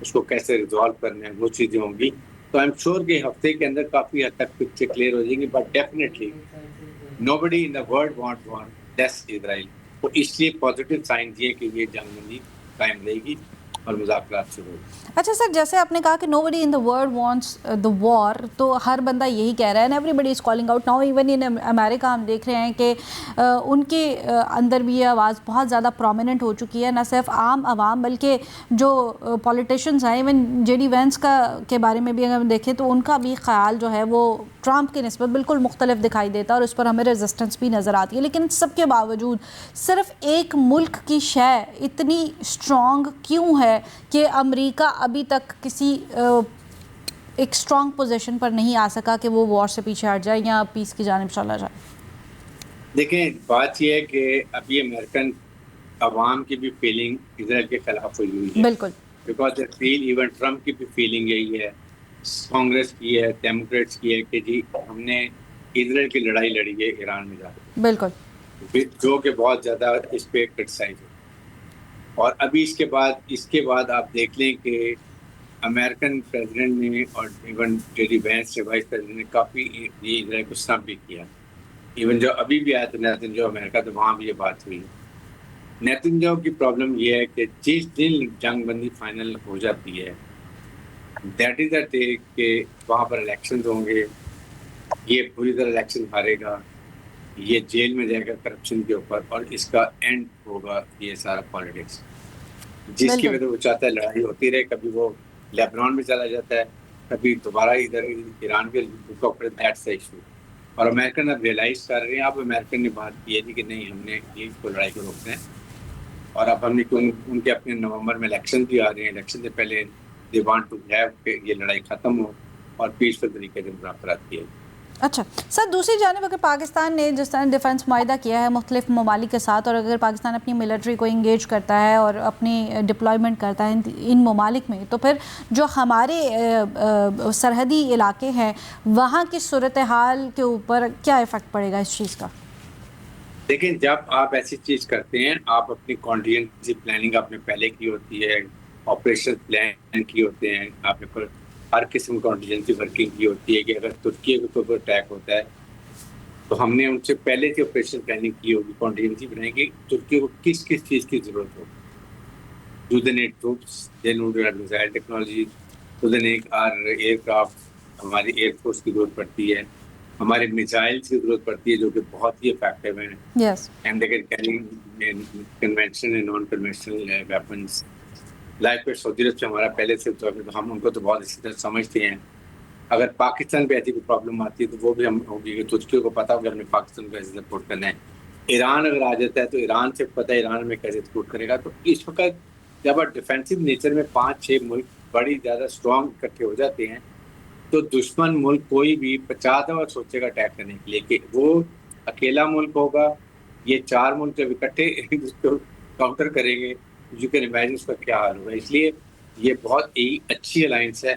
Speaker 2: اس کو کیسے ریزالو کرنا ہے, وہ چیزیں ہوں گی. تو آئی ایم شیور کہ ہفتے کے اندر کافی حد تک پکچر کلیئر ہو جائیں گی. But definitely nobody in the world want war less Israel. تو اس لیے پازیٹیو سائن یہ کہ یہ جنگ نہیں قائم رہے گی. اور مذاکرات شروع ہوئے.
Speaker 1: اچھا سر، جیسے آپ نے کہا کہ نو بڈی ان دا ورلڈ وانٹس دا وار، تو ہر بندہ یہی کہہ رہا ہے، everybody is calling out now. Even in America ہم دیکھ رہے ہیں کہ ان کے اندر بھی یہ آواز بہت زیادہ پرومیننٹ ہو چکی ہے، نہ صرف عام عوام بلکہ جو پولیٹیشنز ہیں. ایون جے ڈی وینس کے بارے میں بھی اگر ہم دیکھیں تو ان کا بھی خیال جو ہے وہ ٹرمپ کی نسبت بالکل مختلف دکھائی دیتا ہے، اور اس پر ہمیں ریزسٹنس بھی نظر آتی ہے. لیکن سب کے باوجود صرف ایک ملک کی شے اتنی اسٹرانگ کیوں ہے کہ امریکہ ابھی تک کسی ایک اسٹرانگ پوزیشن پر نہیں آ سکا کہ وہ وار سے پیچھے ہٹ جائے یا پیس کی جانب چلا جائے؟
Speaker 2: دیکھیں، بات یہ ہے کہ ابھی امریکن عوام کی بھی فیلنگ اسرائیل کے خلاف ہوئی ہے.
Speaker 1: بالکل.
Speaker 2: بیکاز ایون ٹرمپ کی بھی فیلنگ یہی ہے، کانگریس کی ہے، ڈیموکریٹس کی ہے کہ جی ہم نے اسرائیل کی لڑائی لڑی ہے ایران میں جا کے.
Speaker 1: بالکل.
Speaker 2: جو کہ بہت زیادہ اس پہ کرٹیسائز ہے. اور ابھی اس کے بعد آپ دیکھ لیں کہ امریکن پریزیڈنٹ نے اور ایون جے ڈی وینس کے وائس پریزیڈنٹ نے کافی یہ اسرائیل کو سٹمپ بھی کیا. ایون جو ابھی بھی آیا تھا نیتن جو امریکہ، تو وہاں بھی یہ بات ہوئی. نیتن جو کی پرابلم یہ ہے کہ جس دن جنگ بندی فائنل ہو جاتی ہے، دیٹ از دا ڈے کہ وہاں پر الیکشنز ہوں گے، یہ پوری طرح الیکشن ہارے گا، یہ جیل میں جائے گا کرپشن کے اوپر، اور اس کا اینڈ ہوگا یہ سارا پالیٹکس، جس کی وجہ وہ چاہتا ہے لڑائی ہوتی رہے. کبھی وہ لیبنان میں چلا جاتا ہے، کبھی دوبارہ ادھر ایران کے دیٹس دا ایشو. اور امریکن اب ریئلائز کر رہے ہیں. اب امریکن نے بات کی ہے کہ نہیں، ہم نے یہ کو لڑائی کو روکنا ہے. اور اب ہم نے ان کے اپنے نومبر میں الیکشن بھی آ رہے ہیں، الیکشن سے پہلے دے وانٹ ٹو ہیو کہ یہ لڑائی ختم ہو اور پیسفل طریقے سے مذاکرات کیے.
Speaker 1: اچھا سر، دوسری جانب اگر پاکستان نے جس طرح ڈیفنس معاہدہ کیا ہے مختلف ممالک کے ساتھ، اور اگر پاکستان اپنی ملٹری کو انگیج کرتا ہے اور اپنی ڈپلائمنٹ کرتا ہے ان ممالک میں، تو پھر جو ہمارے سرحدی علاقے ہیں وہاں کی صورتحال کے اوپر کیا افیکٹ پڑے گا اس چیز کا؟
Speaker 2: دیکھیں، جب آپ ایسی چیز کرتے ہیں، آپ اپنی کانٹینجنسی پلاننگ آپ نے پہلے کی ہوتی ہے، آپریشن پلان کی ہوتے ہیں، آپ نے ہر قسم کی کانٹینجنسی ورکنگ کی ہوتی ہے کہ اگر ترکی کے اوپر اٹیک ہوتا ہے تو ہم نے ان سے پہلے سے آپریشن پلاننگ کی ہوگی، کانٹینجنسی بنائیں گے ترکی کو کس کس چیز کی ضرورت ہوگی. Do they need troops, they need missile technology, do they need aircraft, ہماری ایئر فورس کی ضرورت پڑتی ہے، ہمارے میزائلس کی ضرورت پڑتی ہے جو کہ بہت ہی افیکٹو ہیں.
Speaker 1: Yes.
Speaker 2: And they can carry conventional and non conventional weapons. Life پہ سعودی عرب سے ہمارا پہلے سے ہم ان کو تو بہت اچھی طرح سمجھتے ہیں. اگر پاکستان پہ ایسی کوئی پرابلم آتی ہے تو وہ بھی ہم ہوگی کہ ترکی کو پتا ہوگا ہم نے پاکستان کو ایسے سپورٹ کرنا ہے. ایران اگر آ جاتا ہے تو ایران سے پتہ ہے ایران میں کیسے سپورٹ کرے گا. تو اس وقت جب آپ ڈیفینسو نیچر میں 5-6 ملک بڑی زیادہ اسٹرانگ اکٹھے ہو جاتے ہیں تو دشمن ملک کوئی بھی 50 دفعہ سوچے گا اٹیک کرنے کے لیے کہ وہ اکیلا ملک ہوگا. یہ 4 ملک جب اکٹھے اس کو کاؤنٹر کریں گے، یو کین امیجن اس کا کیا حال ہوگا. اس لیے یہ بہت ہی اچھی الائنس ہے،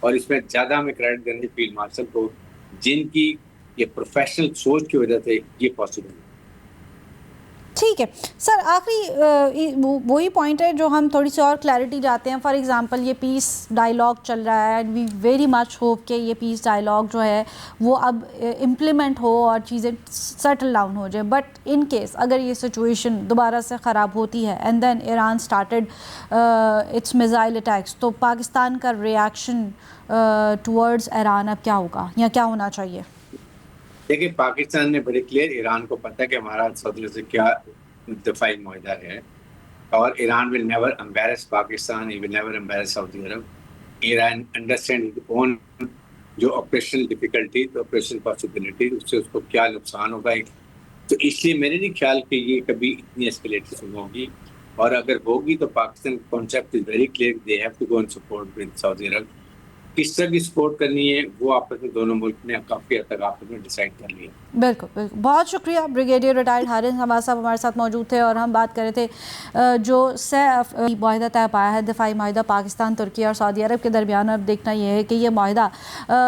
Speaker 2: اور اس میں زیادہ ہمیں کریڈٹ دینا چاہیے فیلڈ مارشل کو، جن کی یہ پروفیشنل سوچ کی وجہ سے یہ پاسبل ہے.
Speaker 1: ٹھیک ہے سر، آخری وہی پوائنٹ ہے جو ہم تھوڑی سی اور کلیئرٹی چاہتے ہیں. فار ایگزامپل یہ پیس ڈائلاگ چل رہا ہے، وی ویری مچ ہوپ کہ یہ پیس ڈائلاگ جو ہے وہ اب امپلیمنٹ ہو اور چیزیں سیٹل ڈاؤن ہو جائے. بٹ ان کیس اگر یہ سچویشن دوبارہ سے خراب ہوتی ہے and then Iran started its missile attacks, تو پاکستان کا ریئیکشن ٹورڈز ایران اب کیا ہوگا یا کیا ہونا چاہیے؟
Speaker 2: دیکھیں، پاکستان نے بڑے کلیئر، ایران کو پتہ ہے کہ ہمارا سعودی عرب سے کیا دفاعی معاہدہ ہے، اور Iran will never embarrass Pakistan, he will never embarrass Saudi Arab. Iran understand his own جو آپریشنل ڈیفیکلٹی، آپریشنل پاسبلٹی، اس سے اس کو کیا نقصان ہوگا. تو اس لیے میرے نہیں خیال کہ یہ کبھی اتنی ایسکلیشن ہوگی، اور اگر ہوگی تو Pakistan concept is very clear, they have to go and support with Saudi Arab. کس طرح کی سپورٹ کرنی ہے وہ آپس میں دونوں ملک نے کافی حد تک آپس میں ڈیسائیڈ کر لیا.
Speaker 1: بالکل بالکل. بہت شکریہ بریگیڈیئر ریٹائرڈ حارث حماد صاحب ہمارے ساتھ موجود تھے، اور ہم بات کر رہے تھے جو معاہدہ طے پایا ہے، دفاعی معاہدہ پاکستان، ترکی اور سعودی عرب کے درمیان. اب دیکھنا یہ ہے کہ یہ معاہدہ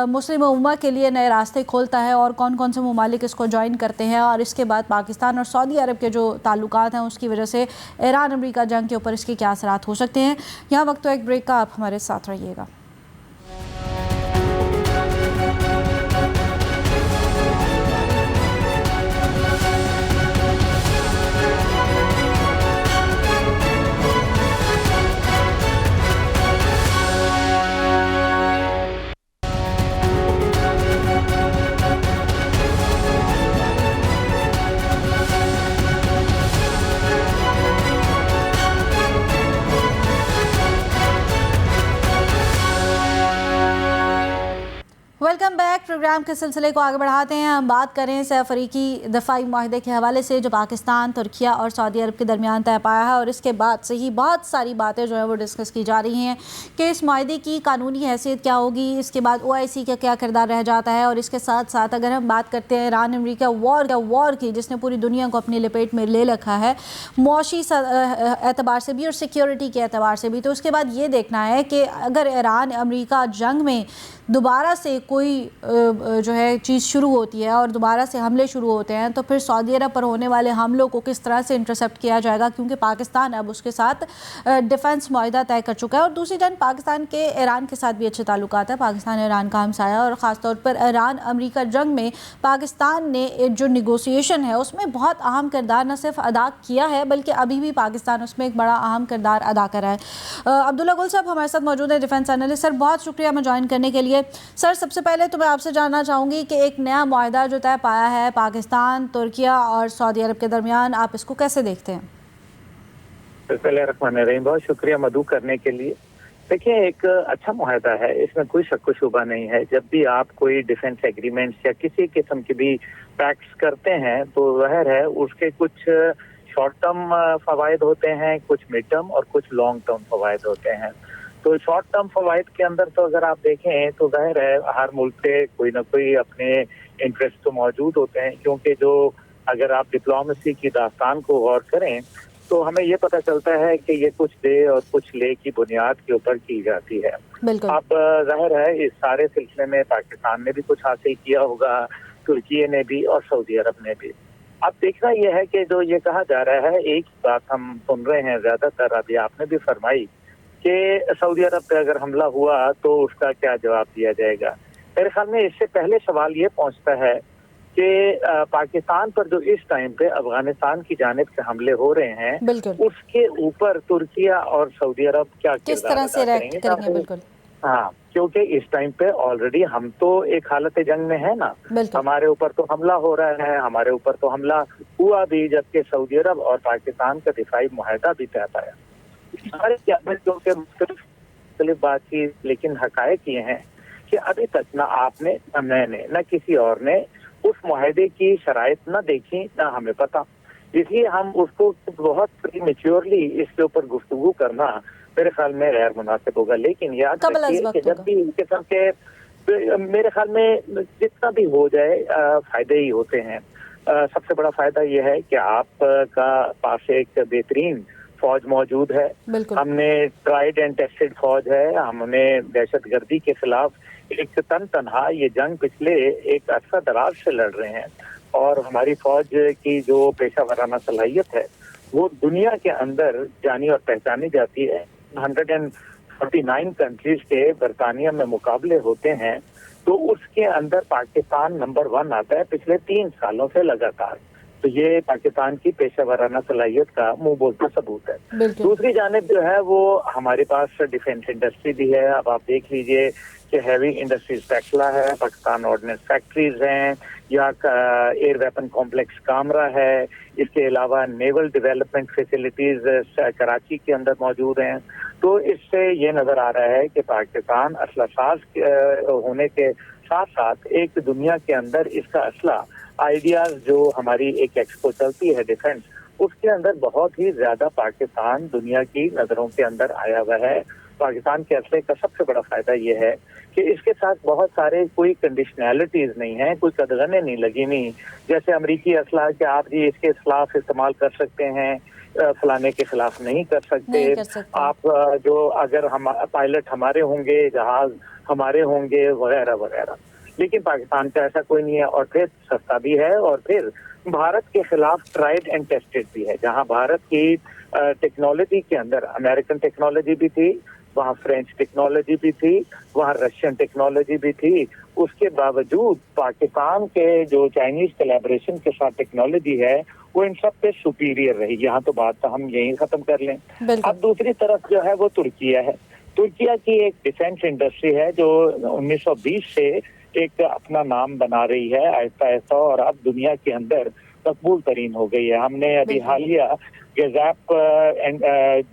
Speaker 1: مسلم امہ کے لیے نئے راستے کھولتا ہے اور کون کون سے ممالک اس کو جوائن کرتے ہیں، اور اس کے بعد پاکستان اور سعودی عرب کے جو تعلقات ہیں اس کی وجہ سے ایران امریکہ جنگ کے اوپر اس کے کیا اثرات ہو سکتے ہیں. یہاں وقت تو ایک بریک کا، آپ ہمارے ساتھ رہیے گا. پروگرام کے سلسلے کو آگے بڑھاتے ہیں. ہم بات کریں سہ فریقی دفاعی معاہدے کے حوالے سے جو پاکستان، ترکیہ اور سعودی عرب کے درمیان طے پایا ہے، اور اس کے بعد سے ہی بہت ساری باتیں جو ہیں وہ ڈسکس کی جا رہی ہیں کہ اس معاہدے کی قانونی حیثیت کیا ہوگی، اس کے بعد OIC کا کیا کردار رہ جاتا ہے. اور اس کے ساتھ ساتھ اگر ہم بات کرتے ہیں ایران امریکہ وار کی، جس نے پوری دنیا کو اپنی لپیٹ میں لے رکھا ہے معاشی اعتبار سے بھی اور سیکیورٹی کے اعتبار سے بھی، تو اس کے بعد یہ دیکھنا ہے کہ اگر ایران امریکہ جنگ میں دوبارہ سے کوئی جو ہے چیز شروع ہوتی ہے اور دوبارہ سے حملے شروع ہوتے ہیں، تو پھر سعودی عرب پر ہونے والے حملوں کو کس طرح سے انٹرسپٹ کیا جائے گا، کیونکہ پاکستان اب اس کے ساتھ ڈیفنس معاہدہ طے کر چکا ہے. اور دوسری جانب پاکستان کے ایران کے ساتھ بھی اچھے تعلقات ہیں. پاکستان ایران کا ہمسایہ، اور خاص طور پر ایران امریکہ جنگ میں پاکستان نے جو نیگوسیشن ہے اس میں بہت اہم کردار نہ صرف ادا کیا ہے بلکہ ابھی بھی پاکستان اس میں ایک بڑا اہم کردار ادا کر رہا ہے. عبداللہ گل صاحب ہمارے ساتھ موجود ہیں، ڈیفنس انالسٹ. سر بہت شکریہ ہمیں جوائن کرنے کے لیے. سر سب سے پہلے تو میں آپ سے جاننا چاہوں گی کہ ایک نیا معاہدہ جو طے پایا ہے پاکستان، ترکیہ اور سعودی عرب کے درمیان، آپ اس کو کیسے دیکھتے ہیں؟
Speaker 3: بسم اللہ الرحمن الرحیم. بہت شکریہ مدعو کرنے کے لیے. دیکھیں، ایک اچھا معاہدہ ہے، اس میں کوئی شک و شبہ نہیں ہے. جب بھی آپ کوئی ڈیفنس ایگریمنٹس یا کسی قسم کی بھی پیکٹس کرتے ہیں تو ظاہر ہے اس کے کچھ شارٹ ٹرم فوائد ہوتے ہیں، کچھ مڈ ٹرم اور کچھ لانگ ٹرم فوائد ہوتے ہیں. تو شارٹ ٹرم فوائد کے اندر تو اگر آپ دیکھیں تو ظاہر ہے ہر ملک کے کوئی نہ کوئی اپنے انٹرسٹ تو موجود ہوتے ہیں، کیونکہ جو اگر آپ ڈپلومیسی کی داستان کو غور کریں تو ہمیں یہ پتہ چلتا ہے کہ یہ کچھ دے اور کچھ لے کی بنیاد کے اوپر کی جاتی ہے. اب ظاہر ہے اس سارے سلسلے میں پاکستان نے بھی کچھ حاصل کیا ہوگا، ترکیہ نے بھی اور سعودی عرب نے بھی. اب دیکھنا یہ ہے کہ جو یہ کہا جا رہا ہے، ایک بات ہم سن رہے ہیں زیادہ تر، ابھی آپ نے بھی فرمائی کہ سعودی عرب پہ اگر حملہ ہوا تو اس کا کیا جواب دیا جائے گا. میرے خیال میں اس سے پہلے سوال یہ پہنچتا ہے کہ پاکستان پر جو اس ٹائم پہ افغانستان کی جانب سے حملے ہو رہے ہیں اس کے اوپر ترکیہ اور سعودی عرب کیا
Speaker 1: کس طرح سے ریئیکٹ کریں گے. بالکل
Speaker 3: ہاں، کیونکہ اس ٹائم پہ آلریڈی ہم تو ایک حالت جنگ میں ہے نا. ہمارے اوپر تو حملہ ہو رہا ہے، ہمارے اوپر تو حملہ ہوا بھی، جبکہ سعودی عرب اور پاکستان کا دفاعی معاہدہ بھی طے پایا. سارے کیونکہ مختلف بات چیت، لیکن حقائق یہ ہیں کہ ابھی تک نہ آپ نے نہ میں نے نہ کسی اور نے اس معاہدے کی شرائط نہ دیکھی، نہ ہمیں پتا. اس لیے ہم اس کو بہت میچیورلی اس کے اوپر گفتگو کرنا میرے خیال میں غیر مناسب ہوگا. لیکن یاد رکھیے کہ جب بھی اس قسم کے میرے خیال میں جتنا بھی ہو جائے فائدے ہی ہوتے ہیں. سب سے بڑا فائدہ یہ ہے کہ آپ کا پاس ایک بہترین فوج موجود ہے. ہم نے ٹرائیڈ اینڈ ٹیسٹڈ فوج ہے. ہم نے دہشت گردی کے خلاف ایک تنہا یہ جنگ پچھلے ایک عرصہ دراز سے لڑ رہے ہیں، اور ہماری فوج کی جو پیشہ ورانہ صلاحیت ہے وہ دنیا کے اندر جانی اور پہچانی جاتی ہے. 149 کنٹریز کے برطانیہ میں مقابلے ہوتے ہیں تو اس کے اندر پاکستان نمبر 1 آتا ہے پچھلے 3 سالوں سے لگاتار. تو یہ پاکستان کی پیشہ ورانہ صلاحیت کا منہ بولتا ثبوت ہے. دوسری جانب جو ہے وہ ہمارے پاس ڈیفنس انڈسٹری بھی ہے. اب آپ دیکھ لیجئے کہ ہیوی انڈسٹریز پیکلا ہے، پاکستان آرڈننس فیکٹریز ہیں، یا ایئر ویپن کمپلیکس کامرا ہے. اس کے علاوہ نیول ڈیولپمنٹ فیسلٹیز کراچی کے اندر موجود ہیں. تو اس سے یہ نظر آ رہا ہے کہ پاکستان اسلحہ ساز ہونے کے ساتھ ساتھ ایک دنیا کے اندر اس کا اسلحہ آئیڈیاز جو ہماری ایک ایکسپو چلتی ہے ڈیفنس، اس کے اندر بہت ہی زیادہ پاکستان دنیا کی نظروں کے اندر آیا ہوا ہے. پاکستان کے اسلحے کا سب سے بڑا فائدہ یہ ہے کہ اس کے ساتھ بہت سارے کوئی کنڈیشنلٹیز نہیں ہیں، کوئی قدغنیں نہیں لگی نہیں. جیسے امریکی اسلحہ کہ آپ جی اس کے خلاف استعمال کر سکتے ہیں، فلانے کے خلاف نہیں کر سکتے. آپ جو اگر ہم پائلٹ ہمارے ہوں گے، جہاز ہمارے ہوں گے، وغیرہ وغیرہ. لیکن پاکستان کا ایسا کوئی نہیں ہے، اور پھر سستا بھی ہے، اور پھر بھارت کے خلاف ٹرائیڈ اینڈ ٹیسٹڈ بھی ہے. جہاں بھارت کی ٹیکنالوجی کے اندر امریکن ٹیکنالوجی بھی تھی، وہاں فرینچ ٹیکنالوجی بھی تھی، وہاں رشین ٹیکنالوجی بھی تھی. اس کے باوجود پاکستان کے جو چائنیز کلیبریشن کے ساتھ ٹیکنالوجی ہے وہ ان سب پہ سپیریئر رہی. یہاں تو بات ہم یہیں ختم کر لیں. اب دوسری طرف جو ہے وہ ترکیہ ہے. ترکیہ کی ایک ڈیفنس انڈسٹری ہے جو 1920 سے ایک اپنا نام بنا رہی ہے آہستہ آہستہ، اور اب دنیا کے اندر مقبول ترین ہو گئی ہے. ہم نے ابھی حالیہ گیزاپ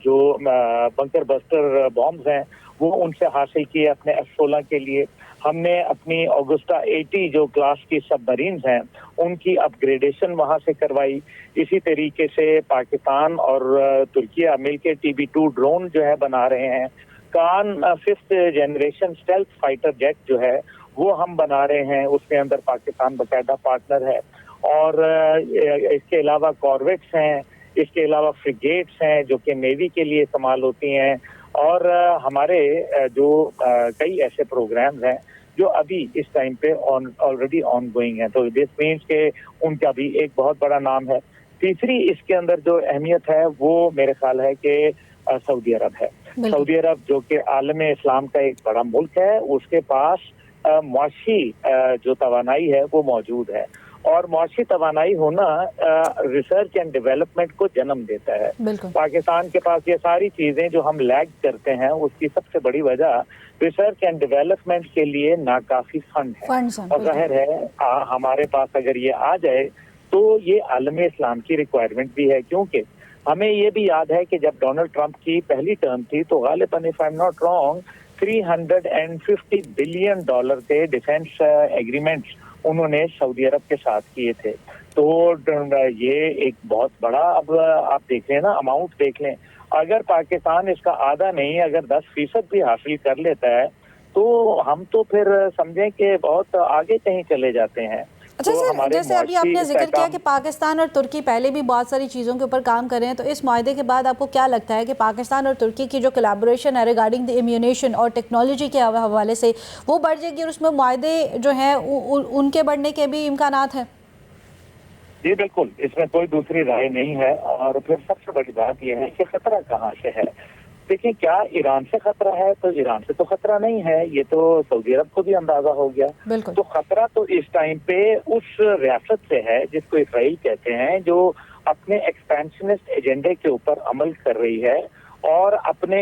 Speaker 3: جو بنکر بسٹر بامز ہیں وہ ان سے حاصل کیے اپنے F-16 کے لیے. ہم نے اپنی آگوسٹا 80 جو کلاس کی سب مرینز ہیں ان کی اپگریڈیشن وہاں سے کروائی. اسی طریقے سے پاکستان اور ترکیہ مل کے TB2 ڈرون جو ہے بنا رہے ہیں. کان 5th generation stealth fighter jet جو ہے وہ ہم بنا رہے ہیں, اس کے اندر پاکستان باقاعدہ پارٹنر ہے. اور اس کے علاوہ کارویٹس ہیں, اس کے علاوہ فریگیٹس ہیں جو کہ نیوی کے لیے استعمال ہوتی ہیں. اور ہمارے جو کئی ایسے پروگرامز ہیں جو ابھی اس ٹائم پہ آلریڈی آن گوئنگ ہیں. تو دس مینس کہ ان کا بھی ایک بہت بڑا نام ہے. تیسری اس کے اندر جو اہمیت ہے وہ میرے خیال ہے کہ سعودی عرب ہے. سعودی عرب جو کہ عالم اسلام کا ایک بڑا ملک ہے, اس کے پاس معاشی جو توانائی ہے وہ موجود ہے. اور معاشی توانائی ہونا ریسرچ اینڈ ڈیولپمنٹ کو جنم دیتا ہے. پاکستان کے پاس یہ ساری چیزیں جو ہم لیگ کرتے ہیں اس کی سب سے بڑی وجہ ریسرچ اینڈ ڈیولپمنٹ کے لیے ناکافی فنڈ ہے. اور ظاہر ہے ہمارے پاس اگر یہ آ جائے تو یہ عالم اسلام کی ریکوائرمنٹ بھی ہے, کیونکہ ہمیں یہ بھی یاد ہے کہ جب ڈونلڈ ٹرمپ کی پہلی ٹرم تھی تو غالباً if I'm not wrong $350 billion کے ڈیفینس ایگریمنٹس انہوں نے سعودی عرب کے ساتھ کیے تھے. تو یہ ایک بہت بڑا, اب آپ دیکھ لیں نا اماؤنٹ دیکھ لیں, اگر پاکستان اس کا آدھا نہیں اگر 10% بھی حاصل کر لیتا ہے تو ہم تو پھر سمجھیں کہ بہت آگے کہیں چلے جاتے ہیں.
Speaker 1: اچھا سر, جیسے ابھی آپ نے ذکر کیا کہ پاکستان اور ترکی پہلے بھی بہت ساری چیزوں کے اوپر کام کر رہے ہیں, تو اس معاہدے کے بعد آپ کو کیا لگتا ہے کہ پاکستان اور ترکی کی جو کولیبوریشن ہے ریگارڈنگ دی امیونیشن اور ٹیکنالوجی کے حوالے سے وہ بڑھ جائے گی, اور اس میں معاہدے جو ہیں ان کے بڑھنے کے بھی امکانات ہیں؟
Speaker 3: جی بالکل, اس میں کوئی دوسری رائے نہیں ہے. اور پھر سب سے بڑی بات یہ ہے کہ خطرہ کہاں سے ہے. دیکھیں, کیا ایران سے خطرہ ہے؟ تو ایران سے تو خطرہ نہیں ہے, یہ تو سعودی عرب کو بھی اندازہ ہو گیا. تو خطرہ تو اس ٹائم پہ اس ریاست سے ہے جس کو اسرائیل کہتے ہیں, جو اپنے ایکسپینشنسٹ ایجنڈے کے اوپر عمل کر رہی ہے اور اپنے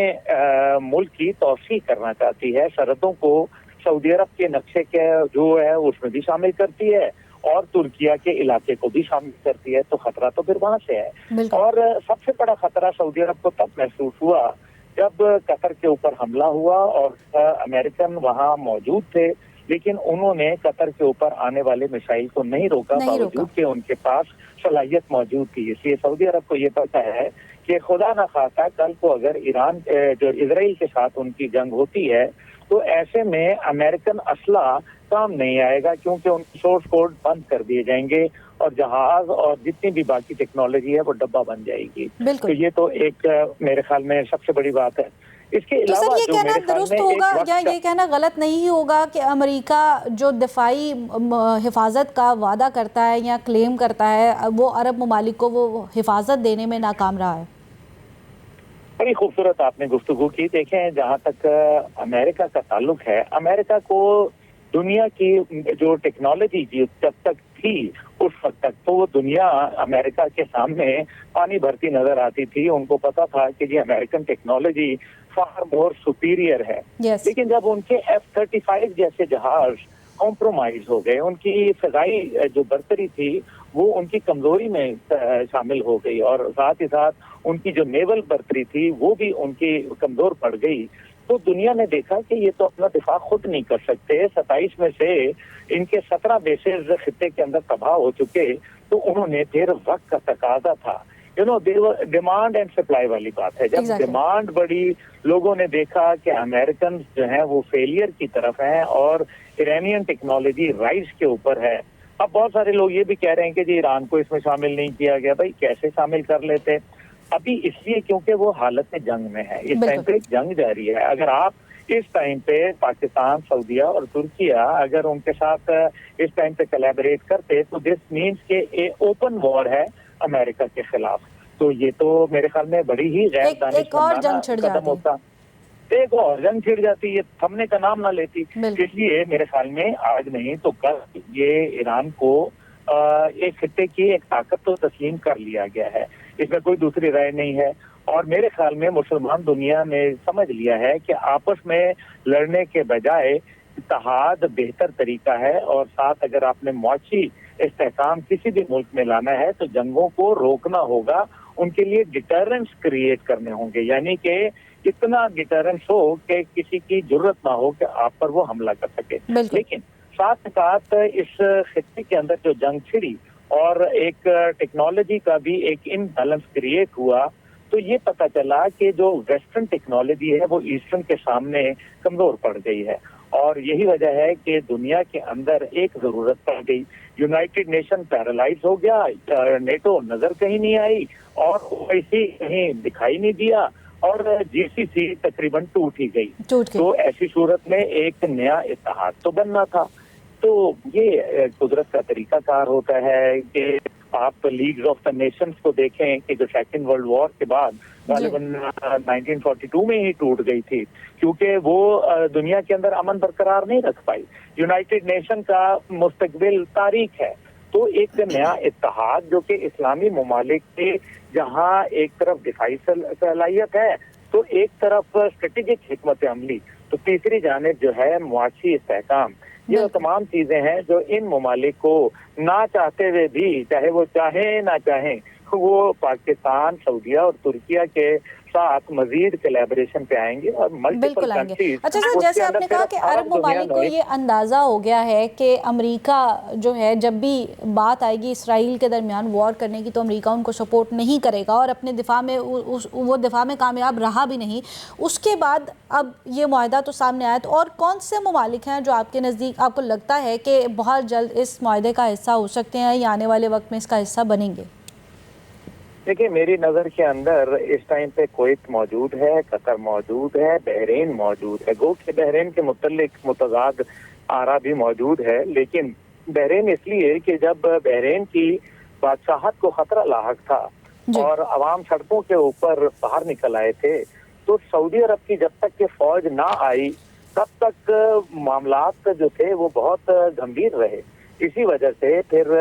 Speaker 3: ملک کی توسیع کرنا چاہتی ہے. سرحدوں کو سعودی عرب کے نقشے کے جو ہے اس میں بھی شامل کرتی ہے اور ترکیہ کے علاقے کو بھی شامل کرتی ہے. تو خطرہ تو پھر وہاں سے ہے. اور سب سے بڑا خطرہ سعودی عرب کو تب محسوس ہوا جب قطر کے اوپر حملہ ہوا اور امریکن وہاں موجود تھے, لیکن انہوں نے قطر کے اوپر آنے والے میسائل کو نہیں روکا باوجود کہ ان کے پاس صلاحیت موجود تھی. اس لیے سعودی عرب کو یہ پتہ ہے کہ خدا نخواستہ کل کو اگر ایران جو اسرائیل کے ساتھ ان کی جنگ ہوتی ہے تو ایسے میں امریکن اسلحہ کام نہیں آئے گا, کیونکہ ان کی سورس کوڈ بند کر دیے جائیں گے اور جہاز اور جتنی بھی باقی ٹیکنالوجی ہے وہ ڈبہ بن جائے گی. تو یہ تو ایک میرے خیال میں سب سے بڑی بات ہے. اس کے علاوہ
Speaker 1: تو سر یہ کہنا درست ہوگا یا یہ کہنا غلط نہیں ہوگا کہ امریکہ جو دفاعی حفاظت کا وعدہ کرتا ہے یا کلیم کرتا ہے وہ عرب ممالک کو وہ حفاظت دینے میں ناکام رہا ہے؟
Speaker 3: بڑی خوبصورت آپ نے گفتگو کی. دیکھیں, جہاں تک امریکہ کا تعلق ہے, امریکہ کو دنیا کی جو ٹیکنالوجی جب تک تھی اس وقت تک تو وہ دنیا امریکہ کے سامنے پانی بھرتی نظر آتی تھی. ان کو پتا تھا کہ یہ American technology for more superior ہے. لیکن جب ان کے F-35 جیسے جہاز کمپرومائز ہو گئے, ان کی فضائی جو برتری تھی وہ ان کی کمزوری میں شامل ہو گئی, اور ساتھ ہی ساتھ ان کی جو نیول برتری تھی وہ بھی ان کی کمزور پڑ گئی, تو دنیا نے دیکھا کہ یہ تو اپنا دفاع خود نہیں کر سکتے. 27 میں سے ان کے 17 بیسز خطے کے اندر تباہ ہو چکے, تو انہوں نے پھر وقت کا تقاضا تھا. ڈیمانڈ اینڈ سپلائی والی بات ہے. جب ڈیمانڈ بڑی, لوگوں نے دیکھا کہ امریکن جو ہیں وہ فیلئر کی طرف ہیں اور ایرانین ٹیکنالوجی رائز کے اوپر ہے. اب بہت سارے لوگ یہ بھی کہہ رہے ہیں کہ جی ایران کو اس میں شامل نہیں کیا گیا. بھائی کیسے شامل کر لیتے؟ ابھی اس لیے کیونکہ وہ حالت جنگ میں ہے. اس ٹائم پہ جنگ جاری ہے. اگر آپ اس ٹائم پہ پاکستان, سعودیہ اور ترکیہ اگر ان کے ساتھ اس ٹائم پہ کولیبریٹ کرتے تو دس مینس کہ اوپن وار ہے امریکہ کے خلاف. تو یہ تو میرے خیال میں بڑی ہی غیر دانشمندانہ قدم ہوتا. ایک اور جنگ چھڑ جاتی, یہ تھمنے کا نام نہ لیتی. اس لیے میرے خیال میں آج نہیں تو کل یہ ایران کو ایک خطے کی ایک طاقت تو تسلیم کر لیا گیا ہے. اس میں کوئی دوسری رائے نہیں ہے. اور میرے خیال میں مسلمان دنیا نے سمجھ لیا ہے کہ آپس میں لڑنے کے بجائے اتحاد بہتر طریقہ ہے, اور ساتھ اگر آپ نے معاشی استحکام کسی بھی ملک میں لانا ہے تو جنگوں کو روکنا ہوگا ان کے لیے ڈیٹرنس کریٹ کرنے ہوں گے، یعنی کہ اتنا ڈیٹرنس ہو کہ کسی کی ضرورت نہ ہو کہ آپ پر وہ حملہ کر سکے. لیکن ساتھ ساتھ اس خطے کے اندر جو جنگ چھڑی اور ایک ٹیکنالوجی کا بھی ایک امبیلنس کریٹ ہوا، تو یہ پتا چلا کہ جو ویسٹرن ٹیکنالوجی ہے وہ ایسٹرن کے سامنے کمزور پڑ گئی ہے. اور یہی وجہ ہے کہ دنیا کے اندر ایک ضرورت پڑ گئی. یونائٹڈ نیشن پیرالائز ہو گیا، نیٹو نظر کہیں نہیں آئی، اور OIC کہیں دکھائی نہیں دیا، اور GCC تقریباً ٹوٹ ہی گئی. تو ایسی صورت میں ایک نیا اتحاد تو بننا تھا. تو یہ قدرت کا طریقہ کار ہوتا ہے کہ آپ لیگز آف دا نیشنز کو دیکھیں کہ جو سیکنڈ ورلڈ وار کے بعد غالباً 1942 میں ہی ٹوٹ گئی تھی، کیونکہ وہ دنیا کے اندر امن برقرار نہیں رکھ پائی. یونائٹڈ نیشن کا مستقبل تاریخ ہے. تو ایک نیا اتحاد جو کہ اسلامی ممالک کے جہاں ایک طرف دفاعی صلاحیت ہے تو ایک طرف اسٹریٹجک حکمت عملی، تو تیسری جانب جو ہے معاشی استحکام، یہ تمام چیزیں ہیں جو ان ممالک کو نہ چاہتے ہوئے بھی، چاہے وہ چاہیں نہ چاہیں، وہ پاکستان، سعودیہ اور ترکیہ کے ساتھ مزید کولیبریشن پہ آئیں گے اور ملٹیپل کنٹریز.
Speaker 1: اچھا سر، جیسے آپ نے کہا کہ عرب ممالک کو یہ اندازہ ہو گیا ہے کہ امریکہ جو ہے جب بھی بات آئے گی اسرائیل کے درمیان وار کرنے کی تو امریکہ ان کو سپورٹ نہیں کرے گا، اور اپنے دفاع میں وہ دفاع میں کامیاب رہا بھی نہیں. اس کے بعد اب یہ معاہدہ تو سامنے آیا، تو اور کون سے ممالک ہیں جو آپ کے نزدیک آپ کو لگتا ہے کہ بہت جلد اس معاہدے کا حصہ ہو سکتے ہیں یا آنے والے وقت میں اس کا حصہ بنیں گے؟
Speaker 3: دیکھیں، میری نظر کے اندر اس ٹائم پہ کویت موجود ہے، قطر موجود ہے، بحرین موجود ہے. گو کہ بحرین کے متعلق متضاد آرا بھی موجود ہے، لیکن بحرین اس لیے کہ جب بحرین کی بادشاہت کو خطرہ لاحق تھا اور عوام سڑکوں کے اوپر باہر نکل آئے تھے، تو سعودی عرب کی جب تک کہ فوج نہ آئی تب تک معاملات جو تھے وہ بہت گمبھیر رہے. اسی وجہ سے پھر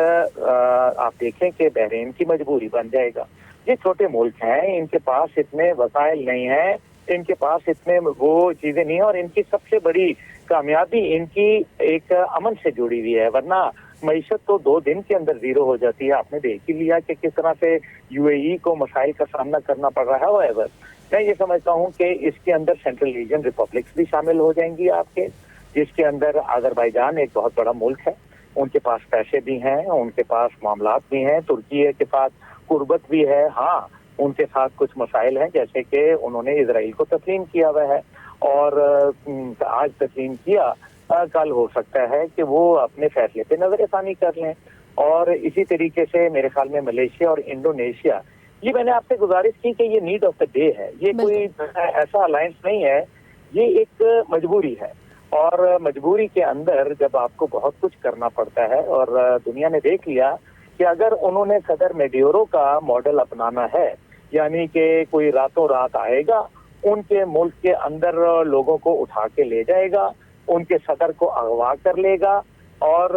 Speaker 3: آپ دیکھیں کہ بحرین کی مجبوری بن جائے گا. یہ چھوٹے ملک ہیں، ان کے پاس اتنے وسائل نہیں ہیں، ان کے پاس اتنے وہ چیزیں نہیں ہیں، اور ان کی سب سے بڑی کامیابی ان کی ایک امن سے جڑی ہوئی ہے. ورنہ معیشت تو 2 دن کے اندر زیرو ہو جاتی ہے. آپ نے دیکھ ہی لیا کہ کس طرح سے UAE کو مسائل کا سامنا کرنا پڑ رہا ہے. میں یہ سمجھتا ہوں کہ اس کے اندر سینٹرل ایشین ریپبلکس بھی شامل ہو جائیں گی آپ کے، جس کے اندر آذربائیجان ایک بہت بڑا ملک ہے. ان کے پاس پیسے بھی ہیں، ان کے پاس معاملات بھی ہیں، ترکی کے پاس قربت بھی ہے. ہاں، ان کے ساتھ کچھ مسائل ہیں، جیسے کہ انہوں نے اسرائیل کو تسلیم کیا ہوا ہے، اور آج تسلیم کیا، کل ہو سکتا ہے کہ وہ اپنے فیصلے پہ نظر ثانی کر لیں. اور اسی طریقے سے میرے خیال میں ملیشیا اور انڈونیشیا، یہ میں نے آپ سے گزارش کی کہ یہ نیڈ آف دا ڈے ہے. یہ کوئی ایسا الائنس نہیں ہے، یہ ایک مجبوری ہے. اور مجبوری کے اندر جب آپ کو بہت کچھ کرنا پڑتا ہے، اور دنیا نے دیکھ لیا کہ اگر انہوں نے صدر میڈیورو کا ماڈل اپنانا ہے، یعنی کہ کوئی راتوں رات آئے گا، ان کے ملک کے اندر لوگوں کو اٹھا کے لے جائے گا، ان کے صدر کو اغوا کر لے گا، اور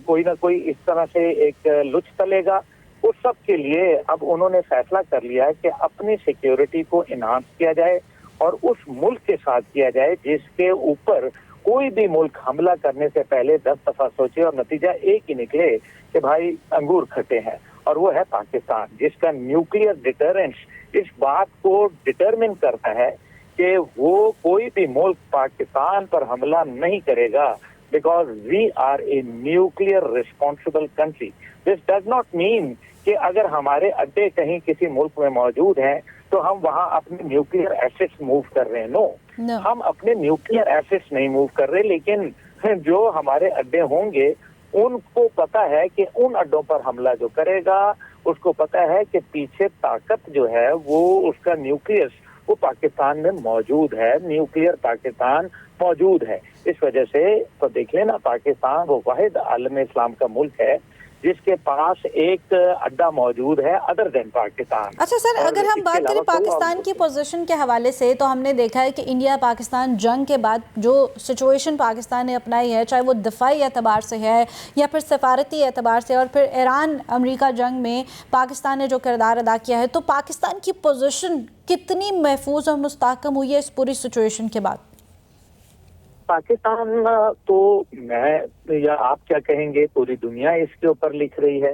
Speaker 3: کوئی نہ کوئی اس طرح سے ایک لچ تلے گا. اس سب کے لیے اب انہوں نے فیصلہ کر لیا ہے کہ اپنی سیکیورٹی کو انہانس کیا جائے، اور اس ملک کے ساتھ کیا جائے جس کے اوپر کوئی بھی ملک حملہ کرنے سے پہلے 10 دفعہ سوچے، اور نتیجہ ایک ہی نکلے کہ بھائی انگور کھٹے ہیں، اور وہ ہے پاکستان، جس کا نیوکلیئر ڈیٹرنس اس بات کو ڈٹرمن کرتا ہے کہ وہ کوئی بھی ملک پاکستان پر حملہ نہیں کرے گا، because we are a nuclear responsible country. This does not mean کہ اگر ہمارے اڈے کہیں کسی ملک میں موجود ہیں تو ہم وہاں اپنے نیوکلیئر ایسٹس موو کر رہے ہیں. نو، ہم اپنے نیوکلیئر ایسٹس نہیں موو کر رہے، لیکن جو ہمارے اڈے ہوں گے ان کو پتا ہے کہ ان اڈوں پر حملہ جو کرے گا اس کو پتا ہے کہ پیچھے طاقت جو ہے وہ اس کا نیوکلیس وہ پاکستان میں موجود ہے، نیوکلیئر پاکستان موجود ہے. اس وجہ سے تو دیکھ لینا، پاکستان وہ واحد عالم اسلام کا ملک ہے جس کے پاس ایک اڈا موجود ہے ادر دین پاکستان.
Speaker 1: اچھا سر، اگر ہم بات کریں پاکستان کی پوزیشن کے حوالے سے، تو ہم نے دیکھا ہے کہ انڈیا پاکستان جنگ کے بعد جو سچویشن پاکستان نے اپنائی ہے، چاہے وہ دفاعی اعتبار سے ہے یا پھر سفارتی اعتبار سے، اور پھر ایران امریکہ جنگ میں پاکستان نے جو کردار ادا کیا ہے، تو پاکستان کی پوزیشن کتنی محفوظ اور مستحکم ہوئی ہے اس پوری سچویشن کے بعد؟
Speaker 3: پاکستان تو میں یا آپ کیا کہیں گے، پوری دنیا اس کے اوپر لکھ رہی ہے.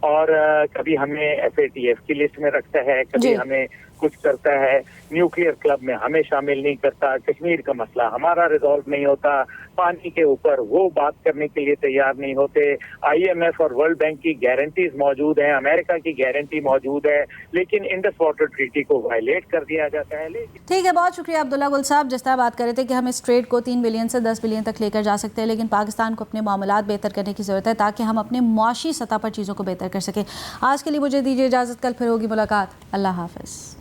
Speaker 3: اور کبھی ہمیں FATF کی لسٹ میں رکھتا ہے، کبھی ہمیں کچھ کرتا ہے، نیوکلیئر کلب میں ہمیں شامل نہیں کرتا، کشمیر کا مسئلہ ہمارا ریزالو نہیں ہوتا، پانی کے اوپر وہ بات کرنے کے لیے تیار نہیں ہوتے، IMF اور ورلڈ بینک کی گارنٹیز موجود ہیں، امریکہ کی گارنٹی موجود ہے، لیکن انڈس واٹر ٹریٹی کو وائلیٹ کر دیا جاتا ہے۔
Speaker 1: ٹھیک ہے، بہت شکریہ عبداللہ گل صاحب۔ جس طرح بات کر رہے تھے کہ ہم اس ٹریڈ کو 3 بلین سے 10 بلین تک لے کر جا سکتے ہیں، لیکن پاکستان کو اپنے معاملات بہتر کرنے کی ضرورت ہے تاکہ ہم اپنے معاشی سطح پر چیزوں کو بہتر کر سکیں۔ آج کے لیے مجھے دیجیے اجازت، کل پھر ہوگی ملاقات۔ اللہ حافظ۔